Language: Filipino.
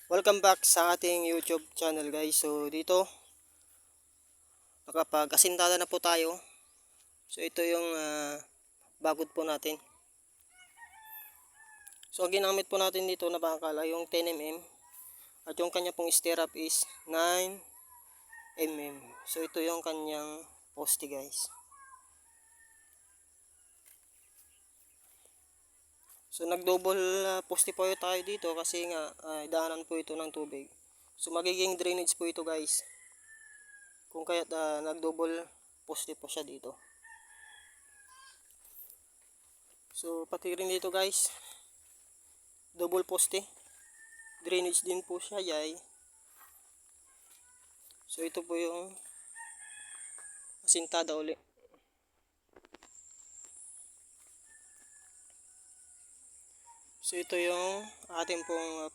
Welcome back sa ating YouTube channel guys. So dito nakapag-asintada na po tayo. So ito yung bagod po natin. So ang ginamit po natin dito na bangkala yung 10mm at yung kanya pong stirrup is 9mm. So ito yung kanyang poste guys. So nag-double poste po tayo dito kasi nga daanan po ito ng tubig. So magiging drainage po ito guys. Kung kaya't nag-double poste po siya dito. So pati rin dito guys, double poste. Drainage din po siya yay. So ito po yung asintada uli. So ito yung ating pong